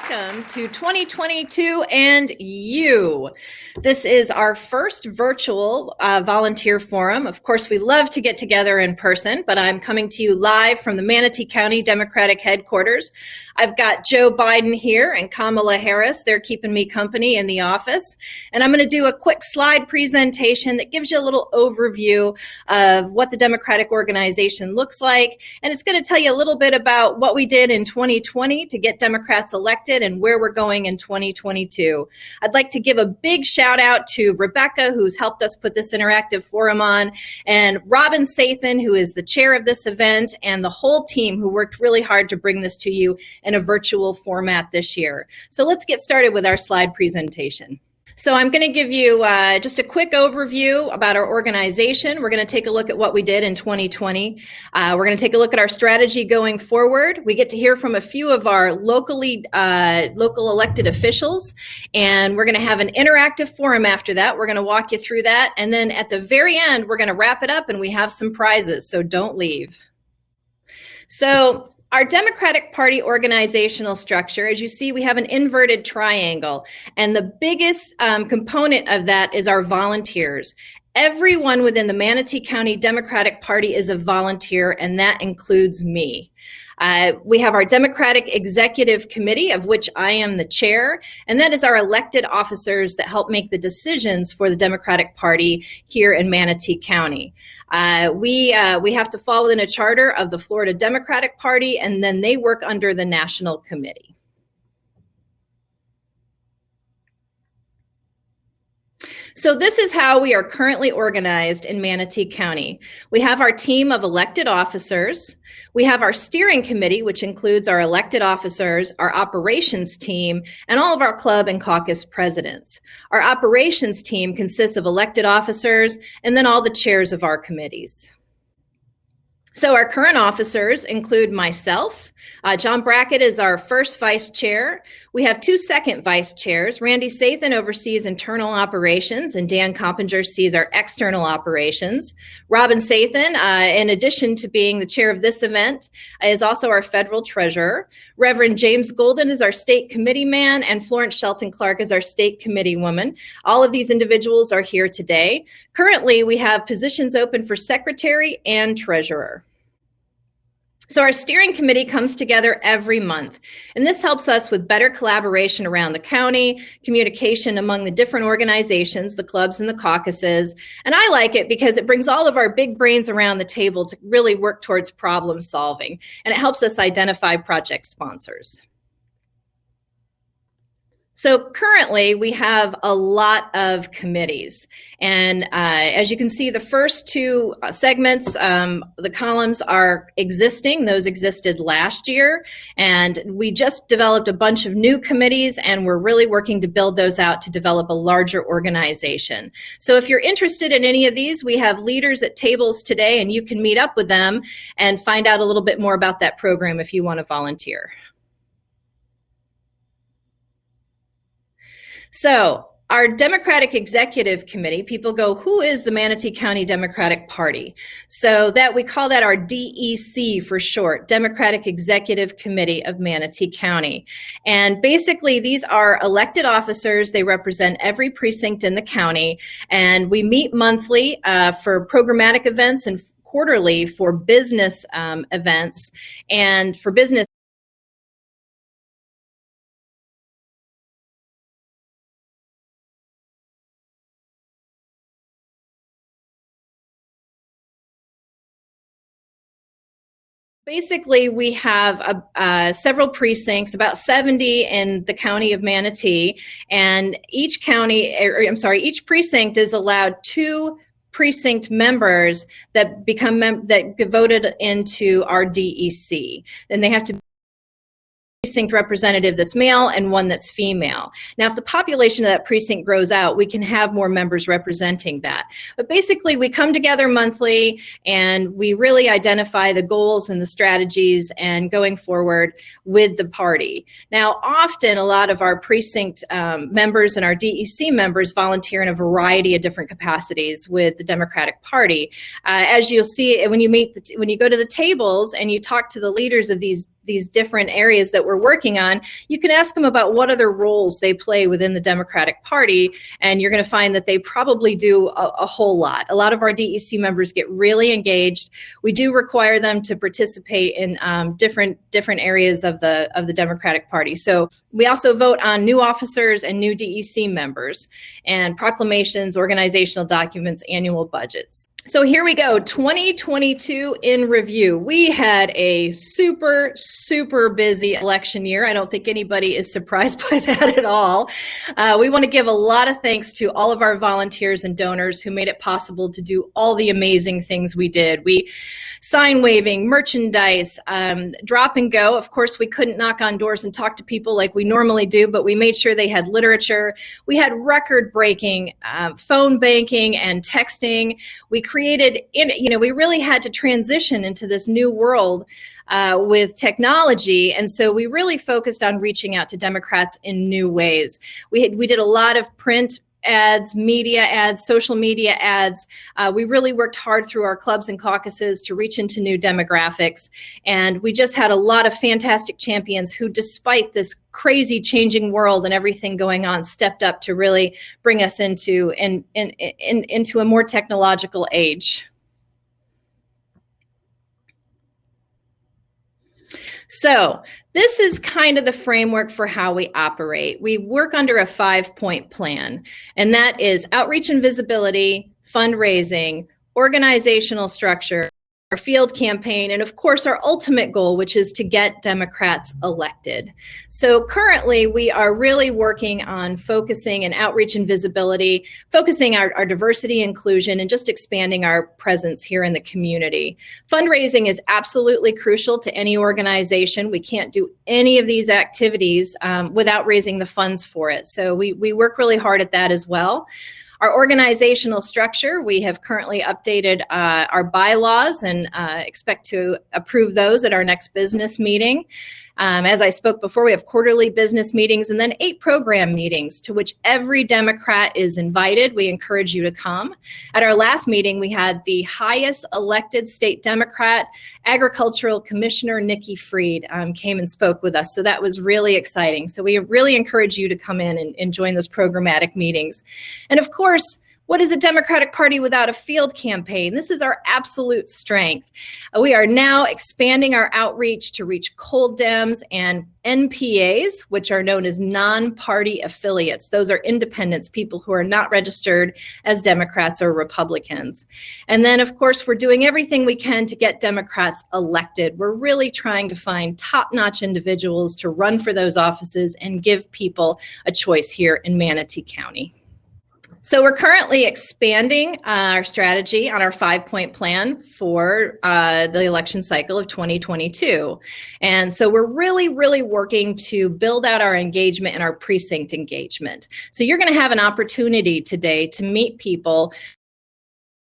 Welcome to 2022 and You. This is our first virtual volunteer forum. Of course, we love to get together in person, but I'm coming to you live from the Manatee County Democratic headquarters. I've got Joe Biden here and Kamala Harris. They're keeping me company in the office. And I'm going to do a quick slide presentation that gives you a little overview of what the Democratic organization looks like. And it's going to tell you a little bit about what we did in 2020 to get Democrats elected and where we're going in 2022. I'd like to give a big shout out to Rebecca, who's helped us put this interactive forum on, and Robin Sathan, who is the chair of this event, and the whole team who worked really hard to bring this to you in a virtual format this year. So let's get started with our slide presentation. So I'm going to give you just a quick overview about our organization. We're going to take a look at what we did in 2020. We're going to take a look at our strategy going forward. We get to hear from a few of our local elected officials, and we're going to have an interactive forum after that. We're going to walk you through that, and then at the very end, we're going to wrap it up, and we have some prizes, so don't leave. So our Democratic Party organizational structure, as you see, we have an inverted triangle, and the biggest component of that is our volunteers. Everyone within the Manatee County Democratic Party is a volunteer, and that includes me. We have our Democratic Executive Committee, of which I am the chair, and that is our elected officers that help make the decisions for the Democratic Party here in Manatee County. We have to fall within a charter of the Florida Democratic Party, and then they work under the National Committee. So this is how we are currently organized in Manatee County. We have our team of elected officers. We have our steering committee, which includes our elected officers, our operations team, and all of our club and caucus presidents. Our operations team consists of elected officers and then all the chairs of our committees. So our current officers include myself. John Brackett is our first vice chair. We have two second vice chairs. Randy Sathan oversees internal operations, and Dan Coppinger sees our external operations. Robin Sathan, in addition to being the chair of this event, is also our federal treasurer. Reverend James Golden is our state committee man, and Florence Shelton Clark is our state committee woman. All of these individuals are here today. Currently, we have positions open for secretary and treasurer. So our steering committee comes together every month, and this helps us with better collaboration around the county, communication among the different organizations, the clubs and the caucuses. And I like it because it brings all of our big brains around the table to really work towards problem solving, and it helps us identify project sponsors. So currently we have a lot of committees, and as you can see, the first two segments, the columns are existing. Those existed last year, and we just developed a bunch of new committees, and we're really working to build those out to develop a larger organization. So if you're interested in any of these, we have leaders at tables today, and you can meet up with them and find out a little bit more about that program if you want to volunteer. So our Democratic Executive Committee, people go, who is the Manatee County Democratic Party? So that we call that our DEC for short, Democratic Executive Committee of Manatee County. And basically these are elected officers. They represent every precinct in the county, and we meet monthly for programmatic events and quarterly for business events. And for business, basically, we have several precincts, about 70 in the county of Manatee, and each precinct is allowed 2 precinct members that get voted into our DEC. Then they have to precinct representative that's male and one that's female. Now, if the population of that precinct grows out, we can have more members representing that. But basically, we come together monthly and we really identify the goals and the strategies and going forward with the party. Now, often a lot of our precinct members and our DEC members volunteer in a variety of different capacities with the Democratic Party. As you'll see when you go to the tables and you talk to the leaders of these these different areas that we're working on, you can ask them about what other roles they play within the Democratic Party, and you're going to find that they probably do a whole lot. A lot of our DEC members get really engaged. We do require them to participate in different areas of the Democratic Party. So we also vote on new officers and new DEC members, and proclamations, organizational documents, annual budgets. So here we go, 2022 in review. We had a super busy election year. I don't think anybody is surprised by that at all. We want to give a lot of thanks to all of our volunteers and donors who made it possible to do all the amazing things we did. We sign waving, merchandise, drop and go. Of course, we couldn't knock on doors and talk to people like we normally do, but we made sure they had literature. We had record-breaking phone banking and texting. We created, we really had to transition into this new world with technology, and so we really focused on reaching out to Democrats in new ways. We did a lot of print ads, media ads, social media ads. We really worked hard through our clubs and caucuses to reach into new demographics. And we just had a lot of fantastic champions who, despite this crazy changing world and everything going on, stepped up to really bring us into a more technological age. So this is kind of the framework for how we operate. We work under a 5-point plan, and that is outreach and visibility, fundraising, organizational structure, our field campaign, and of course our ultimate goal, which is to get Democrats elected. So currently we are really working on focusing and outreach and visibility, focusing our diversity, inclusion, and just expanding our presence here in the community. Fundraising is absolutely crucial to any organization. We can't do any of these activities without raising the funds for it. So we work really hard at that as well. Our organizational structure, we have currently updated our bylaws and expect to approve those at our next business meeting. As I spoke before, we have quarterly business meetings and then 8 program meetings to which every Democrat is invited. We encourage you to come. At our last meeting, we had the highest elected state Democrat, Agricultural Commissioner Nikki Fried, came and spoke with us. So that was really exciting. So we really encourage you to come in and join those programmatic meetings. And of course, what is a Democratic Party without a field campaign? This is our absolute strength. We are now expanding our outreach to reach cold Dems and NPAs, which are known as non-party affiliates. Those are independents, people who are not registered as Democrats or Republicans. And then, of course, we're doing everything we can to get Democrats elected. We're really trying to find top-notch individuals to run for those offices and give people a choice here in Manatee County. So we're currently expanding our strategy on our 5-point plan for the election cycle of 2022. And so we're really working to build out our engagement and our precinct engagement. So you're going to have an opportunity today to meet people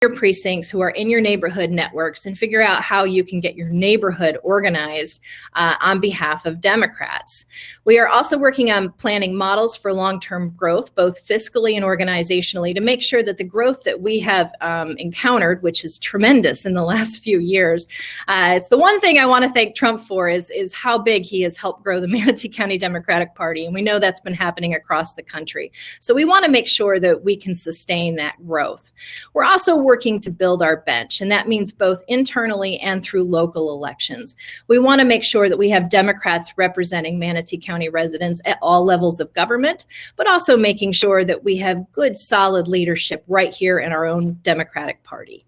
your precincts who are in your neighborhood networks and figure out how you can get your neighborhood organized on behalf of Democrats. We are also working on planning models for long-term growth, both fiscally and organizationally, to make sure that the growth that we have encountered, which is tremendous in the last few years, it's the one thing I want to thank Trump for is how big he has helped grow the Manatee County Democratic Party. And we know that's been happening across the country. So we want to make sure that we can sustain that growth. We're also working to build our bench, and that means both internally and through local elections. We want to make sure that we have Democrats representing Manatee County residents at all levels of government, but also making sure that we have good, solid leadership right here in our own Democratic Party.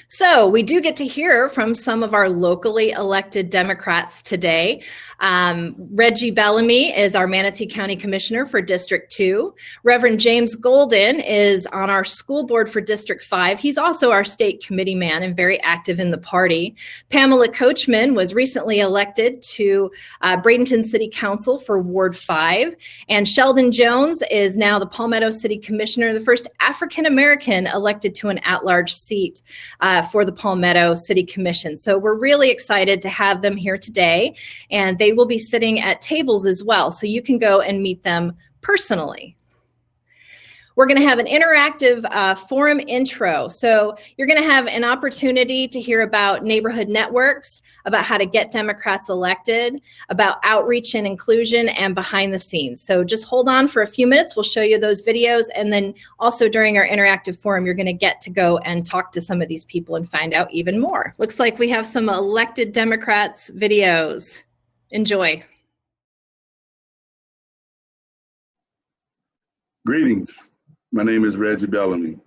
So we do get to hear from some of our locally elected Democrats today. Reggie Bellamy is our Manatee County Commissioner for District 2. Reverend James Golden is on our school board for District 5. He's also our state committee man and very active in the party. Pamela Coachman was recently elected to Bradenton City Council for Ward 5. And Sheldon Jones is now the Palmetto City Commissioner, the first African-American elected to an at-large seat for the Palmetto City Commission. So we're really excited to have them here today, and they will be sitting at tables as well, so you can go and meet them personally. We're going to have an interactive forum intro. So you're going to have an opportunity to hear about neighborhood networks, about how to get Democrats elected, about outreach and inclusion, and behind the scenes. So just hold on for a few minutes. We'll show you those videos. And then also during our interactive forum, you're going to get to go and talk to some of these people and find out even more. Looks like we have some elected Democrats videos. Enjoy. Greetings. My name is Reggie Bellamy,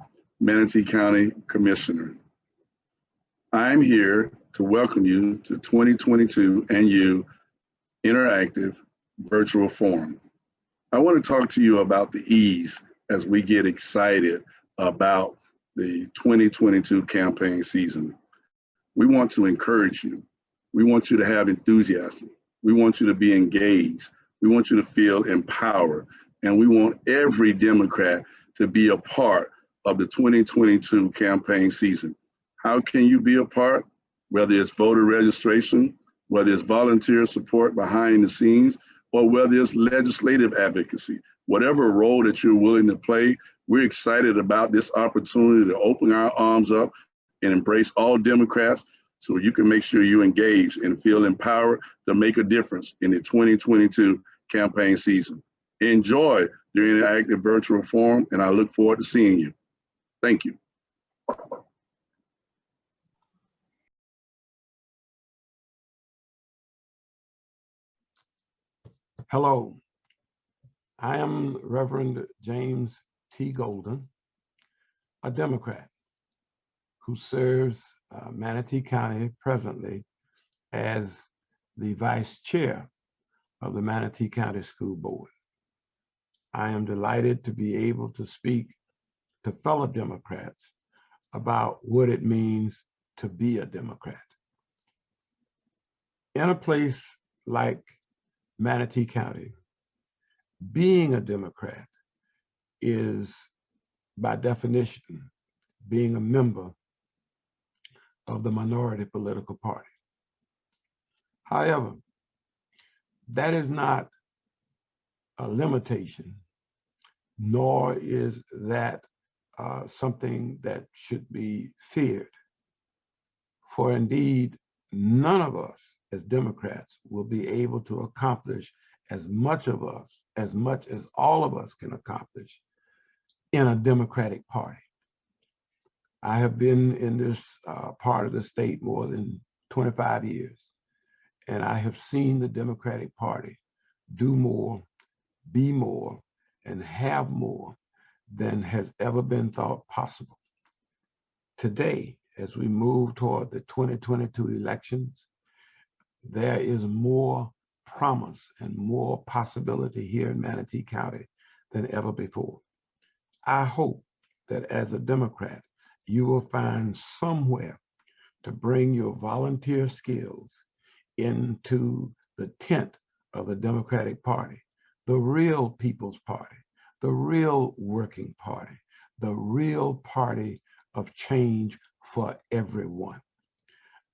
Manatee County Commissioner. I'm here to welcome you to 2022 NU Interactive Virtual Forum. I want to talk to you about the ease as we get excited about the 2022 campaign season. We want to encourage you. We want you to have enthusiasm. We want you to be engaged. We want you to feel empowered. And we want every Democrat to be a part of the 2022 campaign season. How can you be a part? Whether it's voter registration, whether it's volunteer support behind the scenes, or whether it's legislative advocacy. Whatever role that you're willing to play, we're excited about this opportunity to open our arms up and embrace all Democrats so you can make sure you engage and feel empowered to make a difference in the 2022 campaign season. Enjoy the interactive virtual forum, and I look forward to seeing you. Thank you. Hello, I am Reverend James T. Golden, a Democrat who serves Manatee County presently as the Vice Chair of the Manatee County School Board. I am delighted to be able to speak to fellow Democrats about what it means to be a Democrat. In a place like Manatee County, being a Democrat is, by definition, being a member of the minority political party. However, that is not a limitation, nor is that something that should be feared. For indeed, none of us as Democrats will be able to accomplish as much as all of us can accomplish in a Democratic party. I have been in this part of the state more than 25 years, and I have seen the Democratic Party do more, be more, and have more than has ever been thought possible. Today, as we move toward the 2022 elections, there is more promise and more possibility here in Manatee County than ever before. I hope that as a Democrat, you will find somewhere to bring your volunteer skills into the tent of the Democratic Party, the real People's Party, the real working party, the real party of change for everyone.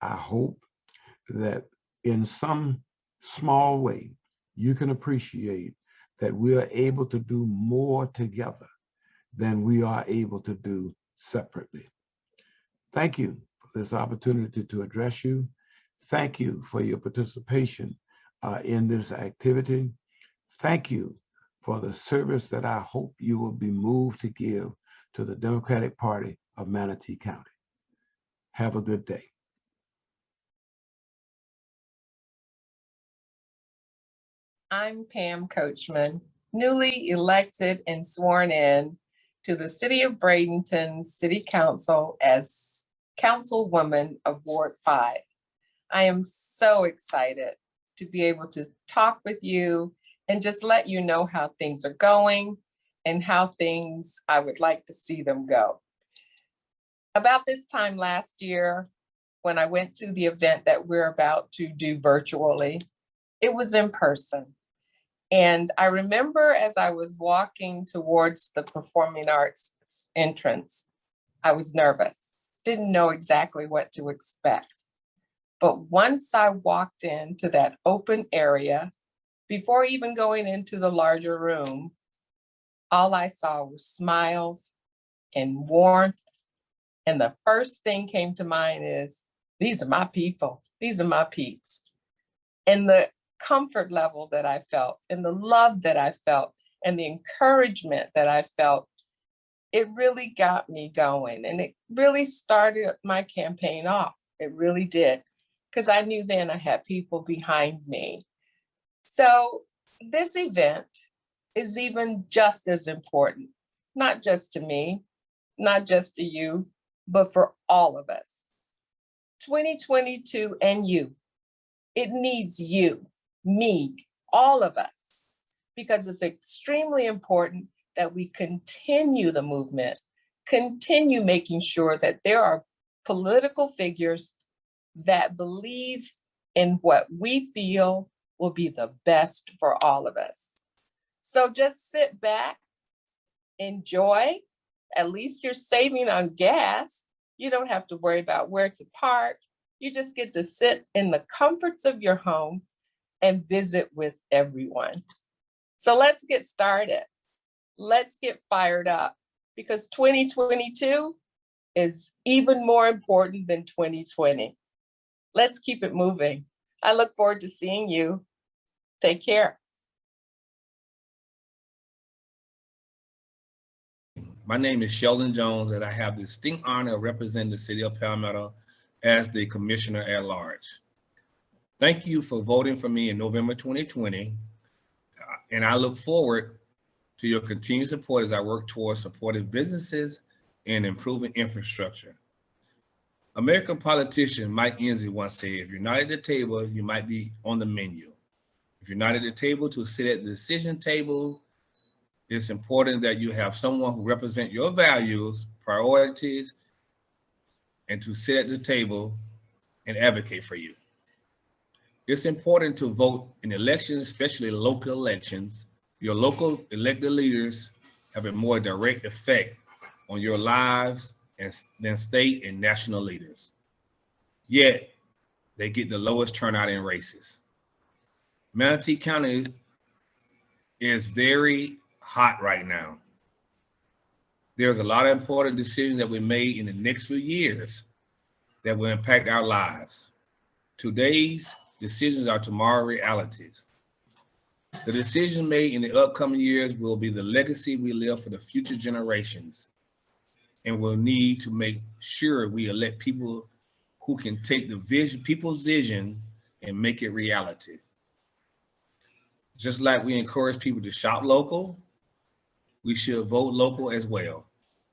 I hope that in some small way, you can appreciate that we are able to do more together than we are able to do separately. Thank you for this opportunity to address you. Thank you for your participation in this activity. Thank you for the service that I hope you will be moved to give to the Democratic Party of Manatee County. Have a good day. I'm Pam Coachman, newly elected and sworn in to the City of Bradenton City Council as Councilwoman of Ward 5. I am so excited to be able to talk with you and just let you know how things are going and how things I would like to see them go. About this time last year, when I went to the event that we're about to do virtually, it was in person. And I remember as I was walking towards the performing arts entrance, I was nervous, didn't know exactly what to expect. But once I walked into that open area, before even going into the larger room, all I saw were smiles and warmth. And the first thing came to mind is, these are my people. These are my peeps. And the comfort level that I felt and the love that I felt and the encouragement that I felt, it really got me going. And it really started my campaign off. It really did. Because I knew then I had people behind me. So this event is even just as important, not just to me, not just to you, but for all of us. 2022 and you. It needs you, me, all of us, because it's extremely important that we continue the movement, continue making sure that there are political figures that believe in what we feel will be the best for all of us. So just sit back, enjoy. At least you're saving on gas. You don't have to worry about where to park. You just get to sit in the comforts of your home and visit with everyone. So let's get started. Let's get fired up, because 2022 is even more important than 2020. Let's keep it moving. I look forward to seeing you. Take care. My name is Sheldon Jones, and I have the distinct honor of representing the city of Palmetto as the commissioner at large. Thank you for voting for me in November 2020, and I look forward to your continued support as I work towards supporting businesses and improving infrastructure. American politician Mike Enzi once said, if you're not at the table, you might be on the menu. If you're not at the table to sit at the decision table, it's important that you have someone who represents your values, priorities, and to sit at the table and advocate for you. It's important to vote in elections, especially local elections. Your local elected leaders have a more direct effect on your lives than state and national leaders. Yet, they get the lowest turnout in races. Manatee County is very hot right now. There's a lot of important decisions that we made in the next few years that will impact our lives. Today's decisions are tomorrow's realities. The decisions made in the upcoming years will be the legacy we live for the future generations, and we'll need to make sure we elect people who can take the vision, people's vision, and make it reality. Just like we encourage people to shop local, we should vote local as well.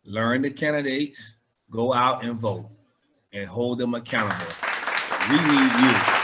Learn the candidates, go out and vote, and hold them accountable. We need you.